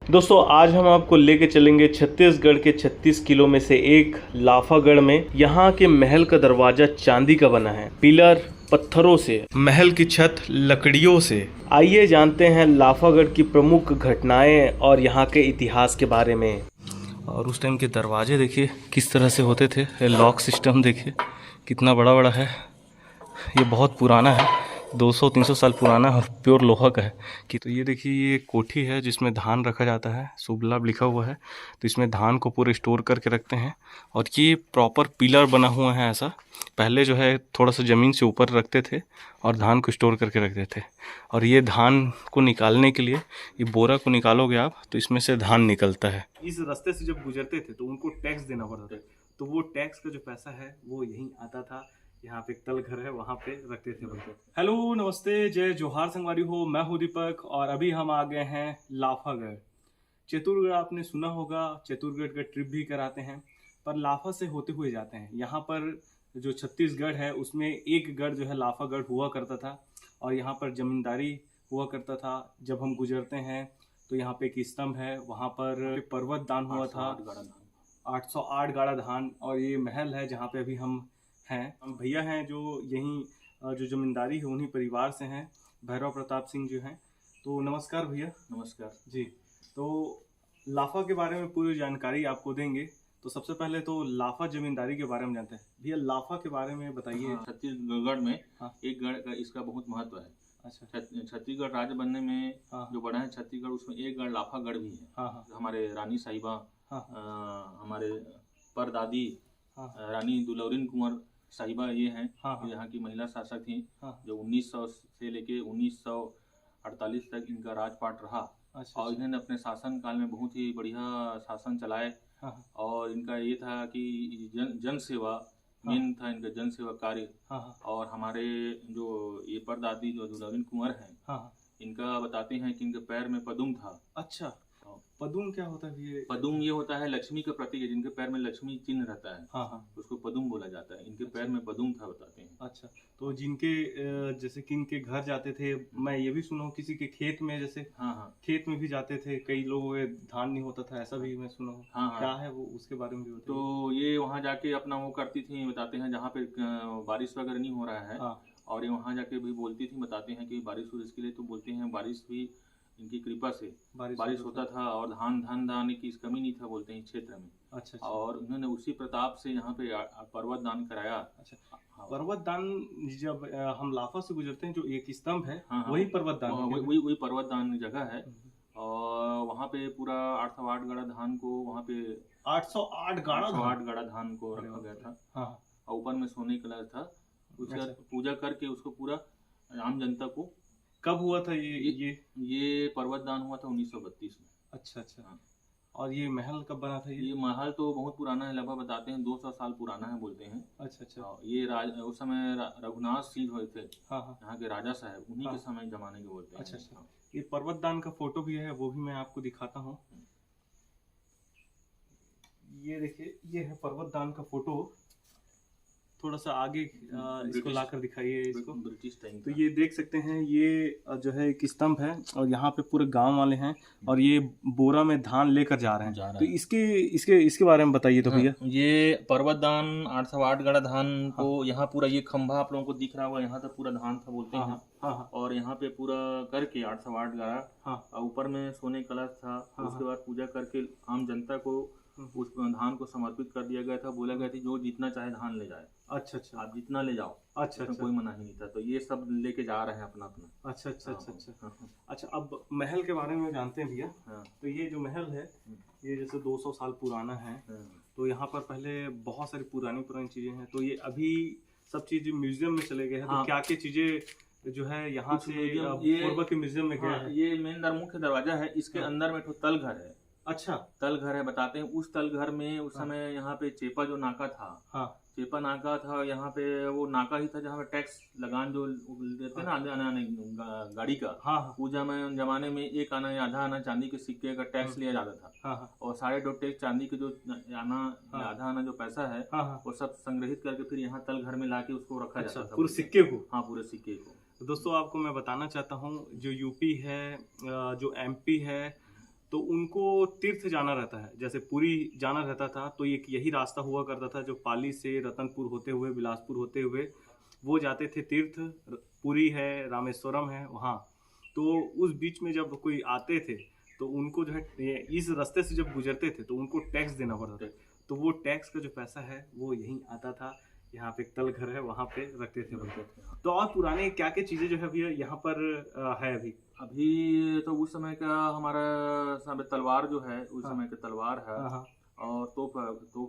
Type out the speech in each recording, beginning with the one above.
दोस्तों आज हम आपको लेके चलेंगे छत्तीसगढ़ के 36 किलो में से एक लाफागढ़ में। यहाँ के महल का दरवाजा चांदी का बना है, पिलर पत्थरों से, महल की छत लकड़ियों से। आइए जानते हैं लाफागढ़ की प्रमुख घटनाएं और यहाँ के इतिहास के बारे में। और उस टाइम के दरवाजे देखिए किस तरह से होते थे। लॉक सिस्टम देखिए कितना बड़ा बड़ा है। ये बहुत पुराना है, 200-300 साल पुराना और प्योर लोहा का है। कि तो ये देखिए ये कोठी है जिसमें धान रखा जाता है, शुभ लाभ लिखा हुआ है। तो इसमें धान को पूरे स्टोर करके रखते हैं। और ये प्रॉपर पिलर बना हुआ है ऐसा। पहले जो है थोड़ा सा ज़मीन से ऊपर रखते थे और धान को स्टोर करके रखते थे। और ये धान को निकालने के लिए ये बोरा को निकालोगे आप तो इसमें से धान निकलता है। इस रास्ते से जब गुजरते थे तो उनको टैक्स देना पड़ता था, तो वो टैक्स का जो पैसा है वो यहीं आता था। यहाँ पे एक तल घर है, वहाँ पे रखते थे बंदे। हेलो नमस्ते, जय जोहार संगवारी हो, मैं हूँ दीपक और अभी हम आ गए हैं लाफागढ़। चतुरगढ़ आपने सुना होगा, चतुरगढ़ का ट्रिप भी कराते हैं, पर लाफा से होते हुए जाते हैं। यहाँ पर जो छत्तीसगढ़ है उसमें एक गढ़ जो है लाफागढ़ हुआ करता था और यहाँ पर जमींदारी हुआ करता था। जब हम गुजरते हैं तो यहाँ पे एक स्तंभ है, वहाँ पर पर्वत दान हुआ था, 808 गाड़ा धान। और ये महल है जहाँ पे अभी हम हैं। हम भैया हैं जो यहीं जो जमींदारी है उन्हीं परिवार से हैं, भैरव प्रताप सिंह जो हैं। तो नमस्कार भैया। नमस्कार जी। तो लाफा के बारे में पूरी जानकारी आपको देंगे। तो सबसे पहले तो लाफा जमींदारी के बारे में जानते हैं। भैया लाफा के बारे में बताइए। हाँ, छत्तीसगढ़ में एक गढ़ का इसका बहुत महत्व है। अच्छा, छत्तीसगढ़ राज्य बनने में जो बना है छत्तीसगढ़, उसमें एक गढ़ लाफागढ़ भी है। हमारे रानी साहिबा, हमारे परदादी रानी दुलौरिन कुंवर साहिबा ये हैं। यहाँ की महिला शासक थी जो 1900 से लेके 1948 तक इनका राजपाट रहा। और इन्होंने अपने शासन काल में बहुत ही बढ़िया शासन चलाए। और इनका ये था कि जन सेवा मेन था इनका, जन सेवा कार्य। और हमारे जो ये परदादी जो दुलौरिन कुंवर हैं, इनका बताते हैं कि इनके पैर में पदुम था। अच्छा, पदुम क्या होता है ये? पदुम ये होता है लक्ष्मी का प्रतीक है, जिनके पैर में लक्ष्मी चिन्ह रहता है। उसको पदुम बोला जाता है। इनके पैर में पदुम था बताते हैं। अच्छा, तो जिनके जैसे कि इनके घर जाते थे, मैं ये भी सुना हूँ किसी के खेत में, जैसे खेत में भी जाते थे, कई लोगों के धान नहीं होता था, ऐसा भी मैं सुना हूँ। क्या है वो, उसके बारे में भी बताइए। तो ये वहाँ जाके अपना वो करती थी, बताते हैं जहाँ पे बारिश वगैरह नहीं हो रहा है। और ये वहाँ जाके भी बोलती थी, बताते हैं कि बारिश हो, इसके लिए तो बोलते हैं बारिश भी इनकी कृपा से बारिश होता था और धान दाने की कमी नहीं था बोलते हैं क्षेत्र में। अच्छा। और उन्होंने उसी प्रताप से यहाँ पे पर्वत दान कराया। अच्छा, पर्वत दान जब हम लाफा से गुजरते हैं जो एक स्तंभ है, वही पर्वत दान, वही पर्वत दान जगह है। और वहाँ पे पूरा 808 गाड़ा धान को, वहाँ पे 808 गाड़ा धान को रखा गया था। और ऊपर में सोने कलर था। उसका पूजा करके उसको पूरा आम जनता को। कब हुआ था ये पर्वत दान हुआ था 1932 में। अच्छा। और ये महल कब बना था? ये महल तो बहुत पुराना है, लगभग बताते हैं 200 साल पुराना है बोलते हैं। अच्छा। ये उस समय रघुनाथ सिंह हुए थे, यहाँ के राजा साहब, उन्हीं के समय जमाने के बोलते हैं। अच्छा। ये पर्वत दान का फोटो भी है, वो भी मैं आपको दिखाता हूँ। ये देखिए, ये है पर्वत दान का फोटो। थोड़ा सा आगे इसको लाकर दिखाइए इसको। British time. तो ये देख सकते हैं, ये जो है एक स्तंभ है और यहाँ पे पूरे गांव वाले हैं और ये बोरा में धान लेकर जा रहे हैं। तो इसके बारे में बताइए तो भैया। ये पर्वत दान 808 गाड़ा धान को यहाँ पूरा, ये खंभा आप लोगों को दिख रहा होगा, यहाँ तक पूरा धान था बोलते हैं। और यहाँ पे पूरा करके 808 गाड़ा, ऊपर में सोने कलश था। उसके बाद पूजा करके आम जनता को उस धान को समर्पित कर दिया गया था। बोला गया था जो जितना चाहे धान ले जाए। अच्छा, आप जितना ले जाओ। अच्छा, कोई मना ही नहीं था। तो ये सब लेके जा रहे हैं अपना अपना। अच्छा। अब महल के बारे में जानते हैं भैया। तो ये जो महल है ये जैसे 200 साल पुराना है। तो यहाँ पर पहले बहुत सारी पुरानी चीजें हैं। तो ये अभी सब चीज म्यूजियम में चले गए हैं। तो क्या चीजें जो है यहाँ से पूर्व के म्यूजियम में गया है? ये मेन मुख्य दरवाजा है, इसके अंदर में तल घर है। अच्छा, तल घर है बताते हैं। उस तल घर में उस समय यहाँ पे चेपा जो नाका था, चेपा नाका था, यहाँ पे वो नाका ही था जहाँ पे टैक्स लगान जो देते ना आने गाड़ी का। उस जमाने में एक आना या आधा आना चांदी के सिक्के का टैक्स लिया जाता था। और 2.5 चांदी के जो आधा आना जो पैसा है वो सब संग्रहित करके फिर यहाँ तल घर में लाके उसको रखा जाता था, पूरे सिक्के को। पूरे सिक्के को। दोस्तों आपको मैं बताना चाहता हूँ, जो यूपी है, जो एमपी है, तो उनको तीर्थ जाना रहता है, जैसे पुरी जाना रहता था तो एक यही रास्ता हुआ करता था जो पाली से रतनपुर होते हुए बिलासपुर होते हुए वो जाते थे तीर्थ। पुरी है, रामेश्वरम है वहाँ। तो उस बीच में जब कोई आते थे तो उनको जो है इस रास्ते से जब गुजरते थे तो उनको टैक्स देना पड़ता था। तो वो टैक्स का जो पैसा है वो यहीं आता था। यहाँ पे एक तल घर है, वहाँ पे रखते थे बोलते थे। तो और पुराने क्या क्या चीज़ें जो है भैया यहाँ पर है अभी? अभी तो उस समय का हमारा समय तलवार जो है, उस समय का तलवार है, और तोप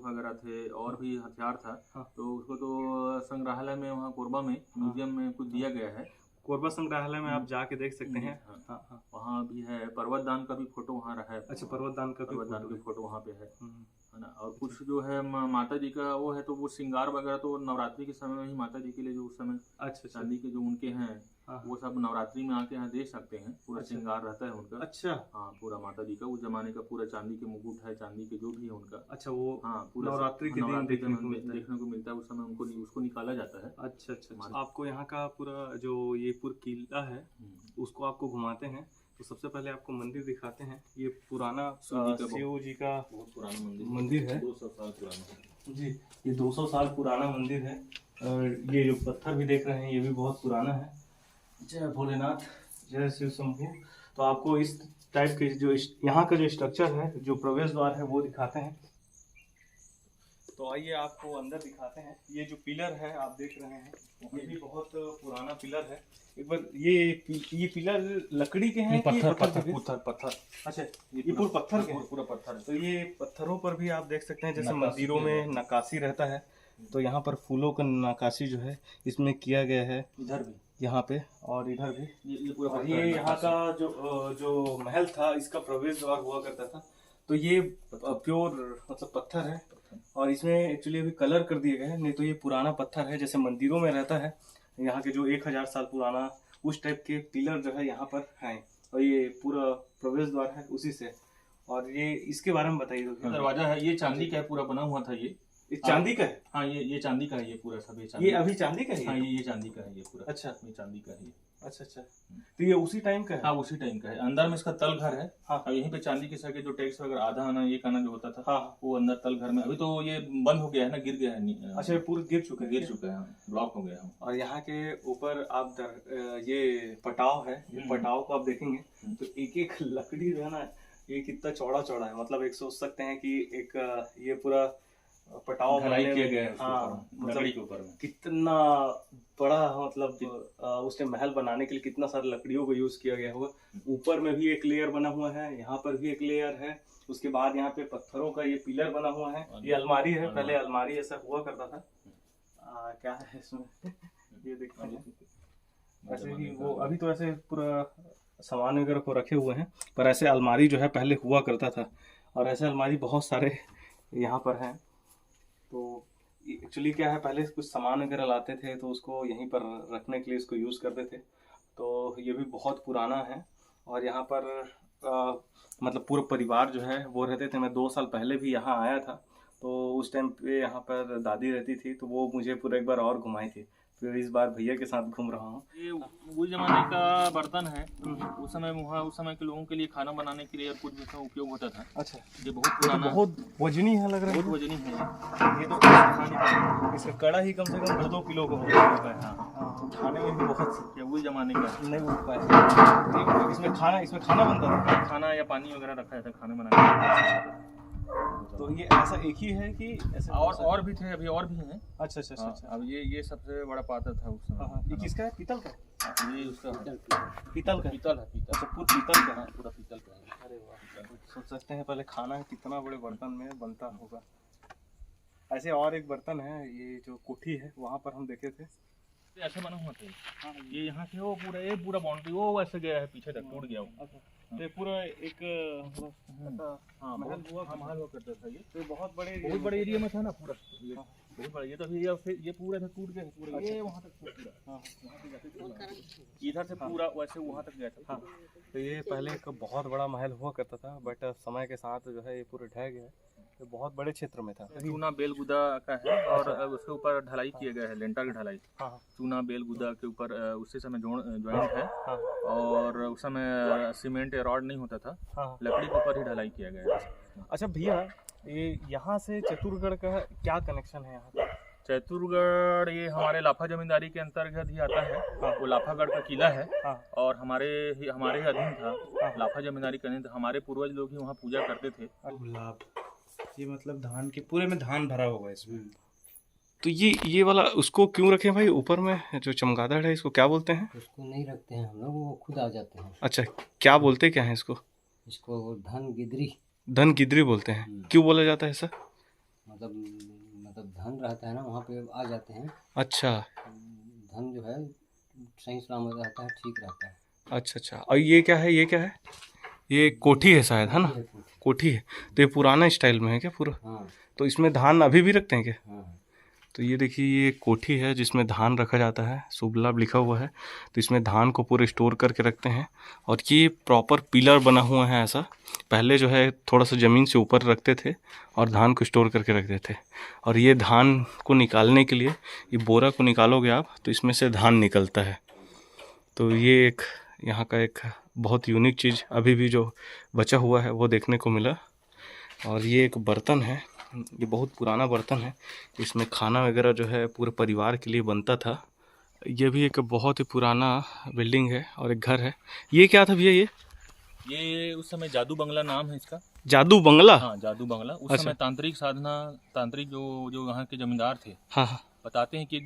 वगैरह थे, और भी हथियार था। तो उसको तो संग्रहालय में वहाँ कोरबा में म्यूजियम में कुछ दिया गया है। कोरबा संग्रहालय में आप जाके देख सकते हैं। वहाँ भी है, पर्वत दान का भी फोटो वहाँ रहा है। अच्छा, पर्वत दान का भी फोटो वहाँ पे है ना। और कुछ जो है माता जी का वो है, तो वो श्रृंगार वगैरह तो नवरात्रि के समय में ही माता जी के लिए जो उस समय चांदी के जो उनके हैं वो सब नवरात्रि में आके यहाँ देख सकते हैं। पूरा श्रृंगार रहता है उनका। अच्छा, हाँ, पूरा माता जी का उस जमाने का पूरा चांदी के मुकुट है, चांदी के जो भी है उनका। अच्छा, वो हाँ पूरा नवरात्रि के दिन देखने को मिलता है। उस समय उनको उसको निकाला जाता है। अच्छा अच्छा, आपको यहाँ का पूरा जो ये पूरा किला है उसको आपको घुमाते हैं। तो सबसे पहले आपको मंदिर दिखाते हैं। ये पुराना शिव जी का बहुत पुराना मंदिर है, 200 साल पुराना जी। ये 200 साल पुराना मंदिर है। और ये जो पत्थर भी देख रहे हैं ये भी बहुत पुराना है। जय भोलेनाथ, जय शिव शंभू। तो आपको इस टाइप के जो यहाँ का जो स्ट्रक्चर है, जो प्रवेश द्वार है वो दिखाते हैं। तो आइए आपको अंदर दिखाते हैं। ये जो पिलर है आप देख रहे हैं ये भी बहुत पुराना पिलर है। एक बार ये पिलर लकड़ी के हैं? पत्थर। अच्छा, ये पूरा पत्थर के? पूरा पत्थर। तो ये पत्थरों पर भी आप देख सकते हैं जैसे मंदिरों में नक्काशी रहता है, तो यहाँ पर फूलों का नक्काशी जो है इसमें किया गया है। इधर भी, यहाँ पे और इधर भी। ये पूरा ये यहाँ का जो महल था इसका प्रवेश द्वार हुआ करता था। तो ये प्योर मतलब पत्थर है और इसमें एक्चुअली अभी कलर कर दिए गए हैं, नहीं तो ये पुराना पत्थर है जैसे मंदिरों में रहता है। यहाँ के जो 1000 साल पुराना उस टाइप के पिलर जो है यहाँ पर हैं। और ये पूरा प्रवेश द्वार है उसी से। और ये इसके बारे में बताइए। दरवाजा है, ये चांदी का पूरा बना हुआ था। ये चांदी का है? हाँ, ये चांदी का है। ये पूरा सब ये अभी चांदी का है? हाँ, ये चांदी का है ये पूरा। अच्छा, ये चांदी का है। अच्छा अच्छा, तो ये उसी टाइम का है? हाँ, उसी टाइम का है। अंदर में इसका तल घर है। हाँ, यहीं पे चांदी के सर के जो टैक्स वगैरह आधा आना एक आना जो होता था, हाँ, वो अंदर तल घर में। अभी तो ये बंद हो गया है ना, गिर गया है। अच्छा, ये पूरा गिर चुका है, ब्लॉक हो गया है। और यहाँ के ऊपर आप ये पटाव है, ये पटाव को आप देखेंगे तो एक एक लकड़ी जो है ना ये कितना चौड़ा चौड़ा है। मतलब एक सोच सकते हैं कि एक ये पूरा पटाव किया गया है। हाँ, मतलब लकड़ी के ऊपर में कितना बड़ा, मतलब उस टाइम महल बनाने के लिए कितना सारे लकड़ियों को यूज किया गया होगा। ऊपर में भी एक लेयर बना हुआ है, यहाँ पर भी एक लेयर है। उसके बाद यहाँ पे पत्थरों का ये पिलर बना हुआ है। ये अलमारी है, पहले अलमारी ऐसा हुआ करता था। क्या है इसमें? ये देखिए ऐसे ही वो अभी तो ऐसे पूरा सामान वगैरह को रखे हुए हैं, पर ऐसे अलमारी जो है पहले हुआ करता था। और ऐसे अलमारी बहुत सारे यहाँ पर हैं। तो एक्चुअली क्या है, पहले कुछ सामान वगैरह लाते थे तो उसको यहीं पर रखने के लिए इसको यूज़ करते थे। तो ये भी बहुत पुराना है। और यहाँ पर मतलब पूरा परिवार जो है वो रहते थे। मैं 2 साल पहले भी यहाँ आया था, तो उस टाइम पे यहाँ पर दादी रहती थी, तो वो मुझे पूरा एक बार और घुमाई थी। फिर इस बार भैया के साथ घूम रहा हूँ। ये उस जमाने का बर्तन है। उस समय के लोगों के लिए खाना बनाने के लिए कुछ भी उपयोग होता था। अच्छा, ये बहुत पुराना, बहुत वजनी है लग रहा है। बहुत वजनी है ये तो इसका कड़ा ही कम से कम 2 किलो का होता है। हाँ, खाने में भी बहुत उस जमाने का नहीं उठ पाया। इसमें खाना बनता था, खाना या पानी वगैरह रखा जाता खाना बनाने। तो ये ऐसा एक ही है कि ऐसे और भी थे, अभी और भी हैं। अच्छा अच्छा अच्छा। अब ये सबसे बड़ा पात्र था उस समय। ये किसका है? पीतल का? ये उसका पीतल का। पीतल है। अच्छा, पूरा पीतल का है? पूरा पीतल का है। अरे वाह, सोच सकते हैं पहले खाना कितना बड़े बर्तन में बनता होगा। ऐसे और एक बर्तन है, ये जो कोठी है वहाँ पर हम देखे थे, ऐसे बना हुआ था। हाँ, ये यहाँ से वो पूरा बाउंड्री वो वैसे गया है, पीछे तक टूट गया वो। तो पूरा एक महल हुआ करता था। ये बहुत बड़े एरिया में था ना पूरा। बहुत बड़ा। ये तो ये पूरा टूट गया पूरा। ये वहाँ तक इधर से पूरा वैसे वहाँ तक गया था। तो ये पहले एक बहुत बड़ा महल हुआ करता था, बट समय के साथ जो है ये पूरा ढह गया है। ये बहुत बड़े क्षेत्र में था। चूना बेलगुदा का है और उसके ऊपर ढलाई किया गया है, लेंटर की ढलाई। हाँ। चूना बेलगुदा के ऊपर उसी समय ज्वाइंट है। हाँ। और उस समय सीमेंट या रॉड नहीं होता था। हाँ। लकड़ी के ऊपर ही ढलाई किया गया है। अच्छा भैया, ये यहाँ से चतुरगढ़ का क्या कनेक्शन है यहाँ का? चतुरगढ़ ये हमारे लाफा जमींदारी के अंतर्गत ही आता है। हाँ। वो लाफागढ़ का किला है। हाँ। और हमारे ही अधीन था। हाँ। लाफा जमींदारी के अधीन था। हमारे पूर्वज लोग ही वहाँ पूजा करते थे। ये मतलब धान के पूरे में धान भरा होगा इसमें। तो ये वाला उसको क्यों रखें भाई? ऊपर में जो चमगादड़ है इसको क्या बोलते हैं? उसको नहीं रखते हैं हम लोग, वो खुद आ जाते हैं। अच्छा, क्या बोलते क्या है इसको? इसको धन गिदरी। धन गिदरी बोलते हैं। क्यों बोला जाता है ऐसा? मतलब धन रहता है ना, वहाँ पे आ जाते हैं। अच्छा, धन जो है सही सलामत रहता है, ठीक रहता है। अच्छा। और ये क्या है? ये कोठी है शायद, है ना? कोठी है। तो ये पुराना स्टाइल में है क्या पूरा? हाँ। तो इसमें धान अभी भी रखते हैं क्या? हाँ। तो ये देखिए, ये कोठी है जिसमें धान रखा जाता है, शुभ लाभ लिखा हुआ है। तो इसमें धान को पूरे स्टोर करके रखते हैं। और ये प्रॉपर पिलर बना हुआ है ऐसा। पहले जो है थोड़ा सा ज़मीन से ऊपर रखते थे और धान को स्टोर करके रखते थे। और ये धान को निकालने के लिए, ये बोरा को निकालोगे आप तो इसमें से धान निकलता है। तो ये एक यहाँ का एक बहुत यूनिक चीज़ अभी भी जो बचा हुआ है वो देखने को मिला। और ये एक बर्तन है, ये बहुत पुराना बर्तन है। इसमें खाना वगैरह जो है पूरे परिवार के लिए बनता था। ये भी एक बहुत ही पुराना बिल्डिंग है और एक घर है। ये क्या था भैया? ये उस समय जादू बंगला नाम है इसका। जादू बंगला? हाँ, जादू बंगला। उस समय तांत्रिक साधना, तांत्रिक जो यहाँ के जमींदार थे, हाँ, बताते हैं कि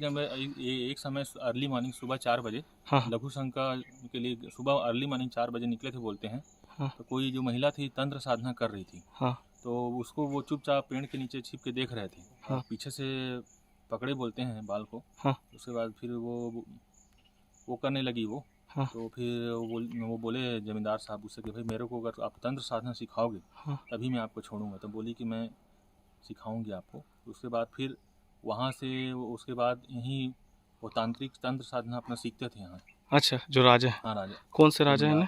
एक समय अर्ली मॉर्निंग सुबह 4 बजे, हाँ, लघु शंका के लिए सुबह अर्ली मॉर्निंग 4 बजे निकले थे बोलते हैं। हाँ। तो कोई जो महिला थी तंत्र साधना कर रही थी। हाँ। तो उसको वो चुपचाप पेड़ के नीचे छिप के देख रहे थे। हाँ। पीछे से पकड़े बोलते हैं बाल को। हाँ। उसके बाद फिर वो करने लगी वो। हाँ। तो फिर वो बोले जमींदार साहब उससे कि भाई मेरे को अगर आप तंत्र साधना सिखाओगे, हाँ, तभी मैं आपको छोड़ूंगा। तो बोली कि मैं सिखाऊंगी आपको। उसके बाद फिर वहाँ से उसके बाद यहीं वो तांत्रिक तंत्र साधना अपना सीखते थे यहाँ। अच्छा, जो राजा है? हाँ, राजा। कौन से राजा है?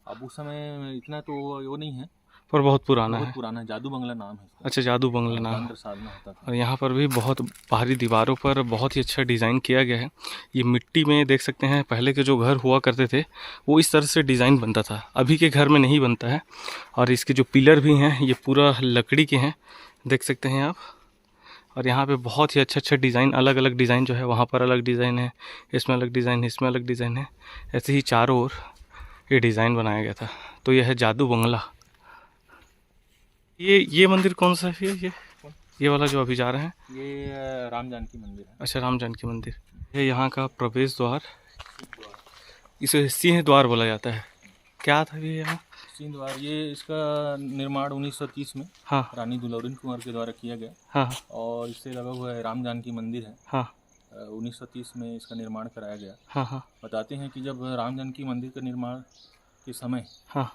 अब उस समय इतना तो वो नहीं है, पर बहुत पुराना है। जादू बंगला नाम है। अच्छा, जादू बंगला नाम। तंत्र साधना होता था। और यहाँ पर भी बहुत बाहरी दीवारों पर बहुत ही अच्छा डिज़ाइन किया गया है। ये मिट्टी में देख सकते हैं, पहले के जो घर हुआ करते थे वो इस तरह से डिज़ाइन बनता था, अभी के घर में नहीं बनता है। और इसके जो पिलर भी हैं ये पूरा लकड़ी के हैं, देख सकते हैं आप। और यहाँ पे बहुत ही अच्छा डिज़ाइन, अलग अलग डिज़ाइन जो है, वहाँ पर अलग डिज़ाइन है, इसमें अलग डिज़ाइन है, इसमें अलग डिज़ाइन है। ऐसे ही चारों ओर ये डिज़ाइन बनाया गया था। तो यह है जादू बंगला। ये मंदिर कौन सा है? ये वाला जो अभी जा रहे हैं, ये राम जानकी मंदिर है। अच्छा, राम जानकी मंदिर। ये यहाँ का प्रवेश द्वार, इसे सिंह द्वार बोला जाता है। क्या था ये यहाँ? सिंह द्वार। ये इसका निर्माण 1930 में, हाँ, रानी दुलौरिन कुंवर के द्वारा किया गया। हाँ। और इससे लगा हुआ है राम जानकी मंदिर है। हाँ। 1930 में इसका निर्माण कराया गया। हाँ, हाँ। बताते हैं कि जब राम जानकी मंदिर का निर्माण के समय, हाँ,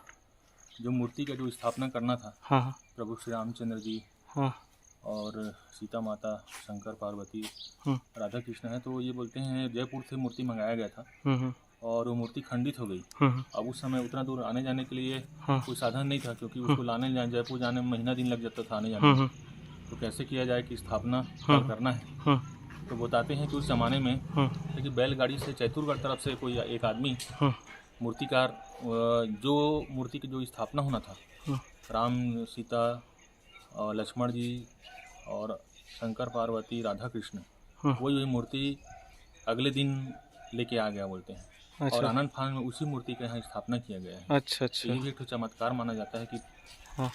जो मूर्ति का जो स्थापना करना था, हाँ, प्रभु श्री रामचंद्र जी, हाँ, और सीता माता, शंकर पार्वती, राधा कृष्ण है, तो ये बोलते हैं जयपुर से मूर्ति मंगाया गया था। और वो मूर्ति खंडित हो गई। अब उस समय उतना दूर आने जाने के लिए कोई साधन नहीं था, क्योंकि उसको लाने जयपुर जाने में महीना दिन लग जाता था आने जाने में। तो कैसे किया जाए कि स्थापना करना है। तो बताते हैं कि उस जमाने में कि बैलगाड़ी से चैतुरगढ़ तरफ से कोई एक आदमी मूर्तिकार, जो मूर्ति की जो स्थापना होना था, राम, सीता और लक्ष्मण जी और शंकर पार्वती, राधा कृष्ण, वही मूर्ति अगले दिन लेके आ गया बोलते हैं। अच्छा। और आनंद फान में उसी मूर्ति का यहाँ स्थापना किया गया है। अच्छा। तो ये भी एक चमत्कार माना जाता है कि हाँ,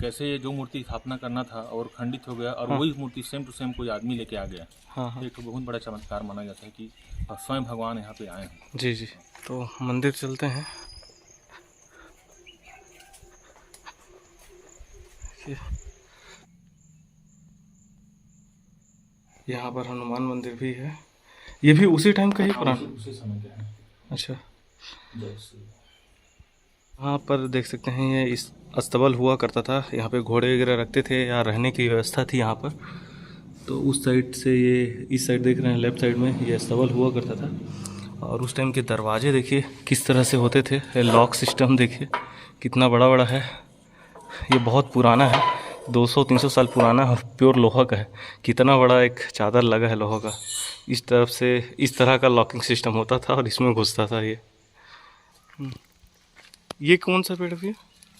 कैसे जो मूर्ति स्थापना करना था और खंडित हो गया, और हाँ, वही मूर्ति सेम टू सेम कोई आदमी लेके आ गया। हाँ। एक बहुत बड़ा चमत्कार माना जाता है कि स्वयं भगवान यहाँ पे आए हैं। जी जी। तो मंदिर चलते हैं। यहाँ पर हनुमान मंदिर भी है। ये भी उसी टाइम का ही पुराना? उसी समय का है। अच्छा। यहाँ पर देख सकते हैं ये इस अस्तबल हुआ करता था, यहाँ पे घोड़े वगैरह रखते थे या रहने की व्यवस्था थी यहाँ पर। तो उस साइड से ये इस साइड देख रहे हैं, लेफ्ट साइड में ये अस्तबल हुआ करता था। और उस टाइम के दरवाजे देखिए किस तरह से होते थे, लॉक सिस्टम देखिए कितना बड़ा बड़ा है। ये बहुत पुराना है। 200-300 साल पुराना और प्योर लोहा का है। कितना बड़ा एक चादर लगा है लोहा का। इस तरफ से इस तरह का लॉकिंग सिस्टम होता था और इसमें घुसता था ये कौन सा पेड़ है?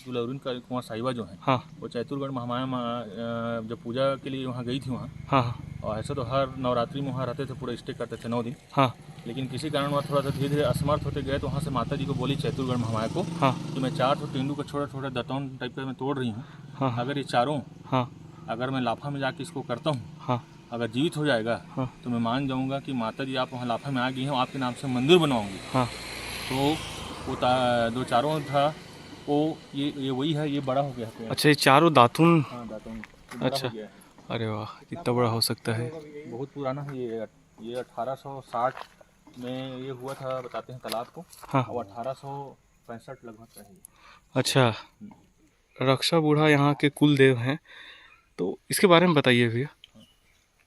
दुलौरिन का कुआं साहिबा जो है, हाँ वो चैतुरगढ़ महामाया जब पूजा के लिए वहाँ गई थी वहाँ। हाँ और ऐसे तो हर नवरात्रि में वहाँ रहते थे, पूरा स्टे करते थे 9 दिन। हाँ लेकिन किसी कारण वहाँ थोड़ा सा धीरे धीरे असमर्थ होते गए, तो वहाँ से माता जी को बोली चैतुरगढ़ महामाया को हाँ कि मैं 4 तेंदू को छोटे छोटे दतौन टाइप का मैं तोड़ रही हूँ। हाँ अगर ये चारों हाँ अगर मैं लाफा में जाके इसको करता हूँ, हाँ अगर जीवित हो जाएगा हाँ तो मैं मान जाऊँगा कि माता जी आप वहाँ लाफा में आ गई हैं, आपके नाम से मंदिर बनवाऊँगी। हाँ तो वो जो चारों था वो ये वही है, ये बड़ा हो गया है। अच्छा, ये चारों दातुन। हाँ दातौन बड़ा अच्छा, हो गया है। अरे वाह, कितना बड़ा हो सकता है। बहुत पुराना है ये 1860 में ये हुआ था बताते हैं तालाब को। हाँ और 1865 लगभग का है। अच्छा, रक्षा बूढ़ा यहाँ के कुल देव हैं, तो इसके बारे में बताइए भैया।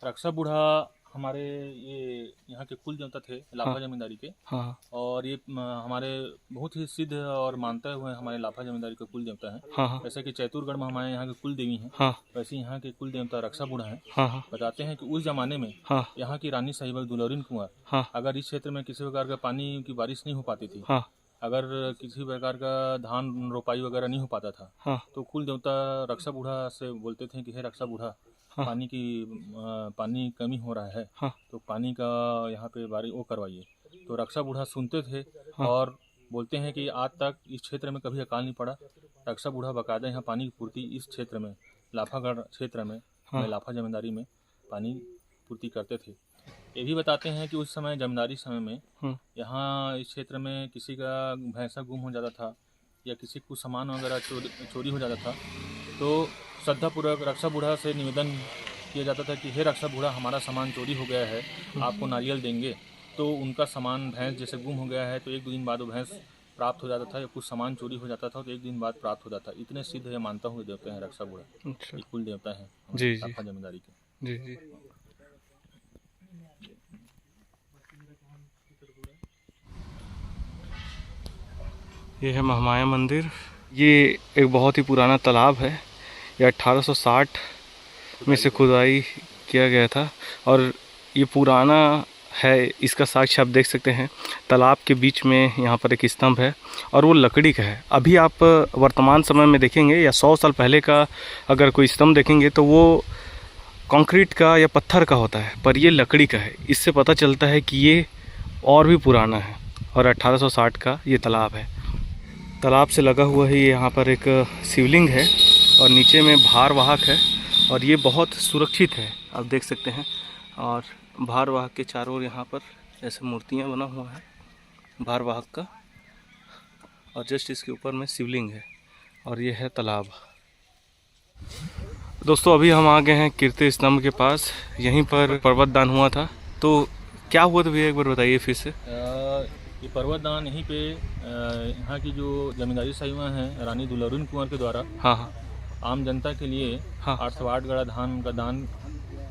रक्षा बूढ़ा हमारे ये यहाँ के कुल देवता थे लाफा हाँ। जमींदारी के। हाँ और ये हमारे बहुत ही सिद्ध और मानते हुए हमारे लाफा जमींदारी के कुल देवता हैं। हाँ हाँ जैसे कि चैतुरगढ़ में हमारे यहाँ के कुल देवी हैं, हाँ वैसे यहाँ के कुल देवता रक्षा बूढ़ा हैं। हाँ हाँ बताते हैं कि उस जमाने में हाँ यहाँ की रानी साहिबा दुलौरिन कुंवर, हाँ अगर इस क्षेत्र में किसी प्रकार का पानी की बारिश नहीं हो पाती थी, हाँ अगर किसी प्रकार का धान रोपाई वगैरह नहीं हो पाता था, हाँ तो कुल देवता रक्षा बूढ़ा से बोलते थे कि हे रक्षा बूढ़ा, हाँ। पानी कमी हो रहा है, हाँ। तो पानी का यहाँ पे बारी वो करवाइए। तो रक्षा बूढ़ा सुनते थे। हाँ। और बोलते हैं कि आज तक इस क्षेत्र में कभी अकाल नहीं पड़ा। रक्षा बूढ़ा बाकायदा यहाँ पानी की पूर्ति इस क्षेत्र में लाफागढ़ क्षेत्र में हाँ। लाफा जमींदारी में पानी पूर्ति करते थे। ये भी बताते हैं कि उस समय जमींदारी समय में यहाँ इस क्षेत्र में किसी का भैंसा गुम हो जाता था या किसी को सामान वगैरह चोरी हो जाता था, तो श्रद्धापूर्वक रक्षा बूढ़ा से निवेदन किया जाता था कि हे रक्षा बूढ़ा, हमारा सामान चोरी हो गया है, आपको नारियल देंगे। तो उनका सामान भैंस जैसे गुम हो गया है तो 1-2 दिन बाद वो भैंस प्राप्त हो जाता था, या कुछ सामान चोरी हो जाता था तो 1 दिन बाद प्राप्त हो जाता। इतने सिद्ध है मानता हुए देवता हैं रक्षा बूढ़ा। अच्छा, कुल देवता हैं जी जी लाफा जमींदारी के। जी जी। ये है महामाया मंदिर। ये एक बहुत ही पुराना तालाब है। ये 1860 में से खुदाई किया गया था और ये पुराना है। इसका साक्ष्य आप देख सकते हैं। तालाब के बीच में यहाँ पर एक स्तंभ है और वो लकड़ी का है। अभी आप वर्तमान समय में देखेंगे या 100 साल पहले का अगर कोई स्तंभ देखेंगे तो वो कंक्रीट का या पत्थर का होता है, पर ये लकड़ी का है। इससे पता चलता है कि ये और भी पुराना है और 1860 का ये तालाब है। तालाब से लगा हुआ ही यहाँ पर एक शिवलिंग है और नीचे में भारवाहक है और ये बहुत सुरक्षित है, आप देख सकते हैं। और भारवाहक के चारों ओर यहाँ पर ऐसे मूर्तियाँ बना हुआ है भारवाहक का, और जस्ट इसके ऊपर में शिवलिंग है और ये है तालाब। दोस्तों, अभी हम आ गए हैं कीर्ति स्तंभ के पास। यहीं पर पर्वत दान हुआ था, तो क्या हुआ था भैया एक बार बताइए फिर से। ये पर्वत दान यहीं पे यहाँ की जो जमींदारी साहिबा हैं रानी दुलौरिन कुंवर के द्वारा हाँ हाँ आम जनता के लिए हाँ 808 गड़ा धान का दान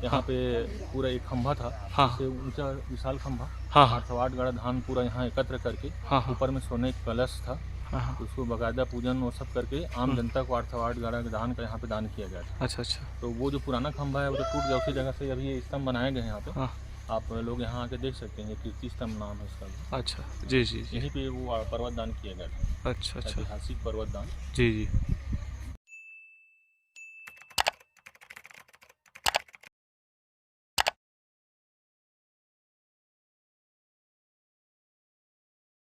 यहाँ पे पूरा एक खंभा था, हाँ से ऊंचा विशाल खंभा, हाँ हाँ 808 गड़ा धान पूरा यहाँ एकत्र करके हाँ हाँ ऊपर में सोने का कलश था, हाँ। उसको बाकायदा पूजन और सब करके आम जनता को 808 गड़ा धान का यहाँ पे दान किया गया था। अच्छा अच्छा तो वो जो पुराना खंभा है वो तो टूट गया, उसी जगह से अभी ये स्तंभ बनाए गए हैं यहाँ पे। हाँ। आप लोग यहाँ आके देख सकते हैं, कीर्ति स्तंभ नाम है इसका। अच्छा जी जी जी। यहीं पे वो पर्वत दान किया गया था, अच्छा अच्छा ऐतिहासिक पर्वत दान। जी जी।